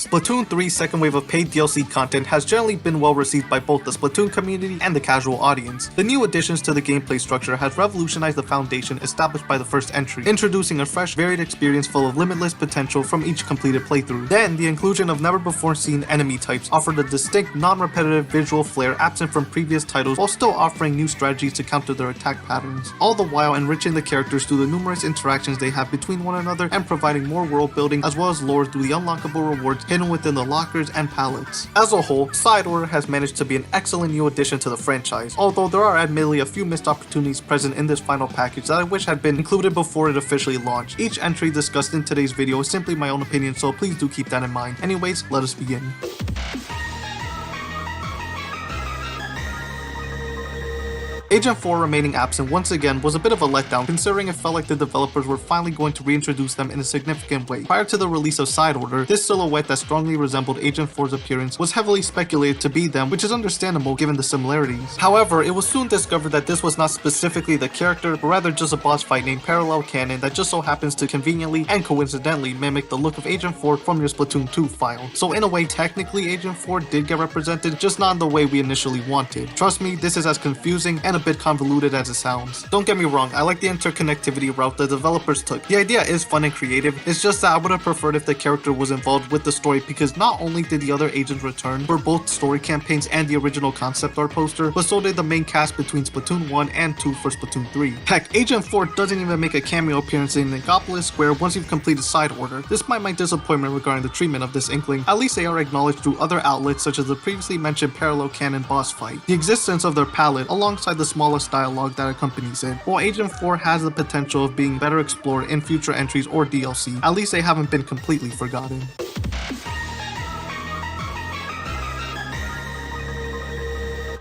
Splatoon 3's second wave of paid DLC content has generally been well received by both the Splatoon community and the casual audience. The new additions to the gameplay structure has revolutionized the foundation established by the first entry, introducing a fresh, varied experience full of limitless potential from each completed playthrough. Then, the inclusion of never-before-seen enemy types offered a distinct, non-repetitive visual flair absent from previous titles while still offering new strategies to counter their attack patterns, all the while enriching the characters through the numerous interactions they have between one another and providing more world building as well as lore through the unlockable rewards hidden within the lockers and palettes. As a whole, Side Order has managed to be an excellent new addition to the franchise, although there are admittedly a few missed opportunities present in this final package that I wish had been included before it officially launched. Each entry discussed in today's video is simply my own opinion, so please do keep that in mind. Anyways, let us begin. Agent 4 remaining absent once again was a bit of a letdown, considering it felt like the developers were finally going to reintroduce them in a significant way. Prior to the release of Side Order, this silhouette that strongly resembled Agent 4's appearance was heavily speculated to be them, which is understandable given the similarities. However, it was soon discovered that this was not specifically the character, but rather just a boss fight named Parallel Cannon that just so happens to conveniently and coincidentally mimic the look of Agent 4 from your Splatoon 2 file. So in a way, technically Agent 4 did get represented, just not in the way we initially wanted. Trust me, this is as confusing and a bit convoluted as it sounds. Don't get me wrong, I like the interconnectivity route the developers took. The idea is fun and creative, it's just that I would have preferred if the character was involved with the story, because not only did the other agents return for both story campaigns and the original concept art poster, but so did the main cast between Splatoon 1 and 2 for Splatoon 3. Heck, Agent 4 doesn't even make a cameo appearance in Nicopolis Square once you've completed Side Order. Despite my disappointment regarding the treatment of this inkling, at least they are acknowledged through other outlets such as the previously mentioned Parallel Cannon boss fight, the existence of their palette alongside the smallest dialogue that accompanies it. While Agent 4 has the potential of being better explored in future entries or DLC, at least they haven't been completely forgotten.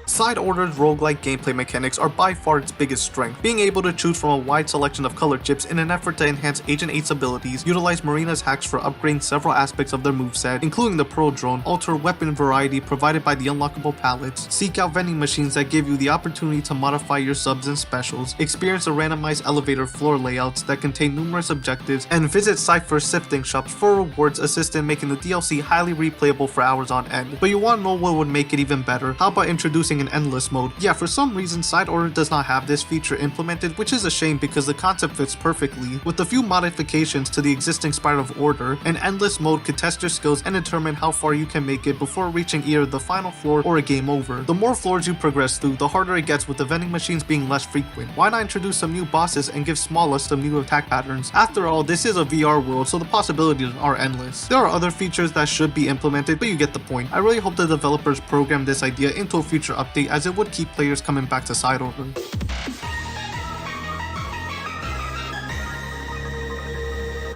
Side Order's roguelike gameplay mechanics are by far its biggest strength, being able to choose from a wide selection of color chips in an effort to enhance Agent 8's abilities, utilize Marina's hacks for upgrading several aspects of their moveset, including the Pearl Drone, alter weapon variety provided by the unlockable palettes, seek out vending machines that give you the opportunity to modify your subs and specials, experience the randomized elevator floor layouts that contain numerous objectives, and visit Cypher sifting shops for rewards assist in making the DLC highly replayable for hours on end. But you want to know what would make it even better? How about introducing an endless mode? Yeah, for some reason Side Order does not have this feature implemented, which is a shame because the concept fits perfectly. With a few modifications to the existing Spiral of Order, an endless mode could test your skills and determine how far you can make it before reaching either the final floor or a game over. The more floors you progress through, the harder it gets, with the vending machines being less frequent. Why not introduce some new bosses and give Smallest some new attack patterns? After all, this is a VR world, so the possibilities are endless. There are other features that should be implemented, but you get the point. I really hope the developers program this idea into a future update, as it would keep players coming back to Side Order.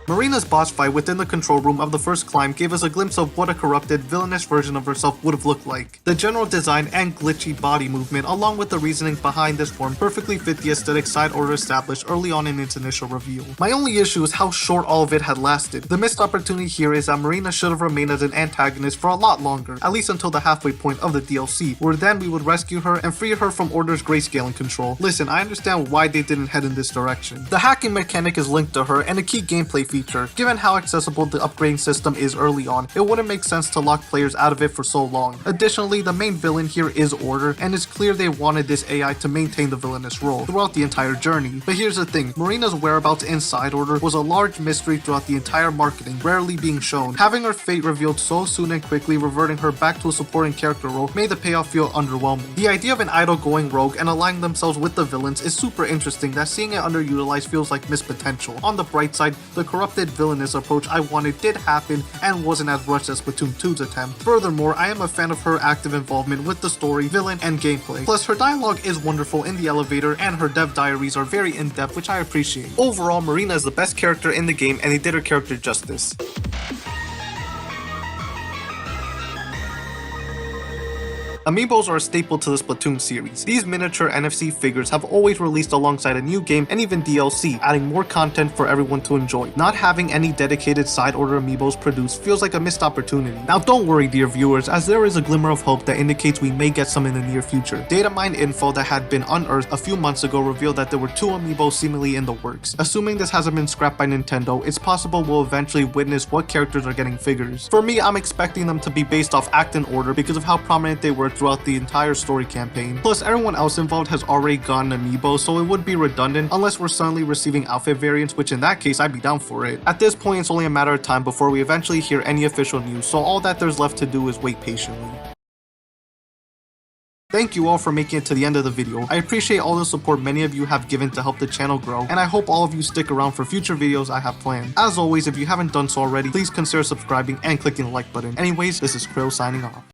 Marina's boss fight within the control room of the first climb gave us a glimpse of what a corrupted, villainous version of herself would have looked like. The general design and glitchy body movement, along with the reasoning behind this form, perfectly fit the aesthetic Side Order established early on in its initial reveal. My only issue is how short all of it had lasted. The missed opportunity here is that Marina should have remained as an antagonist for a lot longer, at least until the halfway point of the DLC, where then we would rescue her and free her from Order's grayscaling control. Listen, I understand why they didn't head in this direction. The hacking mechanic is linked to her and a key gameplay feature. Given how accessible the upgrading system is early on, it wouldn't make sense to lock players out of it for so long. Additionally, the main villain here is Order, and it's clear they wanted this AI to maintain the villainous role throughout the entire journey. But here's the thing, Marina's whereabouts in Side Order was a large mystery throughout the entire marketing, rarely being shown. Having her fate revealed so soon and quickly, reverting her back to a supporting character role, made the payoff feel underwhelming. The idea of an idol going rogue and aligning themselves with the villains is super interesting, that seeing it underutilized feels like missed potential. On the bright side, the corrupted villainous approach I wanted did happen and wasn't as rushed as Splatoon 2's attempt. Furthermore, I am a fan of her active involvement with the story, villain, and gameplay. Plus, her dialogue is wonderful in the elevator and her dev diaries are very in-depth, which I appreciate. Overall, Marina is the best character in the game and they did her character justice. Amiibos are a staple to the Splatoon series. These miniature NFC figures have always released alongside a new game and even DLC, adding more content for everyone to enjoy. Not having any dedicated side order Amiibos produced feels like a missed opportunity. Now don't worry dear viewers, as there is a glimmer of hope that indicates we may get some in the near future. Data mine info that had been unearthed a few months ago revealed that there were 2 Amiibos seemingly in the works. Assuming this hasn't been scrapped by Nintendo, it's possible we'll eventually witness what characters are getting figures. For me, I'm expecting them to be based off act and order because of how prominent they were throughout the entire story campaign. Plus, everyone else involved has already gotten Amiibo, so it would be redundant unless we're suddenly receiving outfit variants, which in that case I'd be down for it. At this point, it's only a matter of time before we eventually hear any official news, so all that there's left to do is wait patiently. Thank you all for making it to the end of the video. I appreciate all the support many of you have given to help the channel grow, and I hope all of you stick around for future videos I have planned. As always, if you haven't done so already, please consider subscribing and clicking the like button. Anyways, this is Krill signing off.